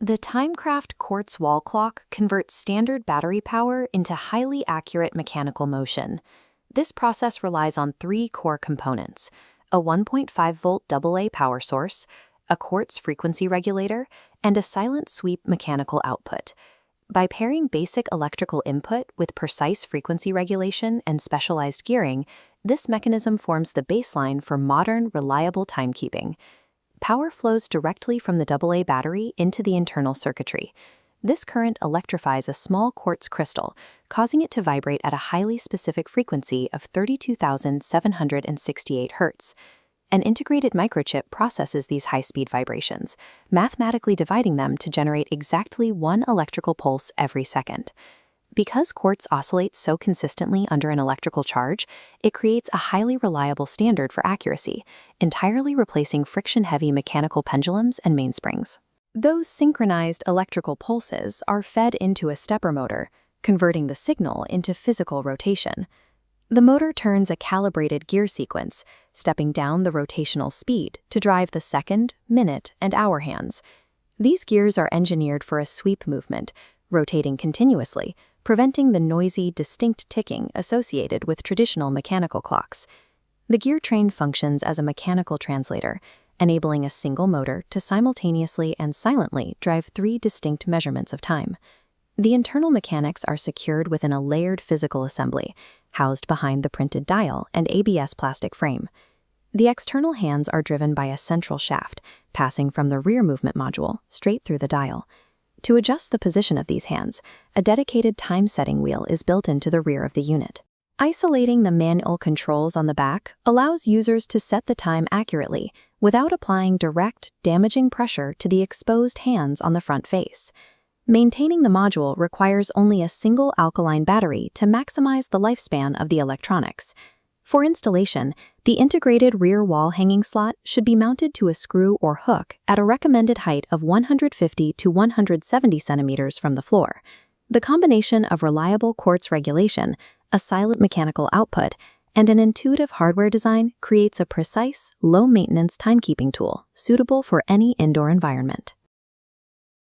The Timecraft Quartz wall clock converts standard battery power into highly accurate mechanical motion. This process relies on three core components: a 1.5-volt AA power source, a quartz frequency regulator, and a silent sweep mechanical output. By pairing basic electrical input with precise frequency regulation and specialized gearing, this mechanism forms the baseline for modern, reliable timekeeping. Power flows directly from the AA battery into the internal circuitry. This current electrifies a small quartz crystal, causing it to vibrate at a highly specific frequency of 32,768 Hz. An integrated microchip processes these high-speed vibrations, mathematically dividing them to generate exactly one electrical pulse every second. Because quartz oscillates so consistently under an electrical charge, it creates a highly reliable standard for accuracy, entirely replacing friction-heavy mechanical pendulums and mainsprings. Those synchronized electrical pulses are fed into a stepper motor, converting the signal into physical rotation. The motor turns a calibrated gear sequence, stepping down the rotational speed to drive the second, minute, and hour hands. These gears are engineered for a sweep movement, rotating continuously, preventing the noisy, distinct ticking associated with traditional mechanical clocks. The gear train functions as a mechanical translator, enabling a single motor to simultaneously and silently drive three distinct measurements of time. The internal mechanics are secured within a layered physical assembly, housed behind the printed dial and ABS plastic frame. The external hands are driven by a central shaft, passing from the rear movement module straight through the dial. To adjust the position of these hands, a dedicated time-setting wheel is built into the rear of the unit. Isolating the manual controls on the back allows users to set the time accurately without applying direct, damaging pressure to the exposed hands on the front face. Maintaining the module requires only a single alkaline battery to maximize the lifespan of the electronics. For installation, the integrated rear wall hanging slot should be mounted to a screw or hook at a recommended height of 150 to 170 centimeters from the floor. The combination of reliable quartz regulation, a silent mechanical output, and an intuitive hardware design creates a precise, low-maintenance timekeeping tool suitable for any indoor environment.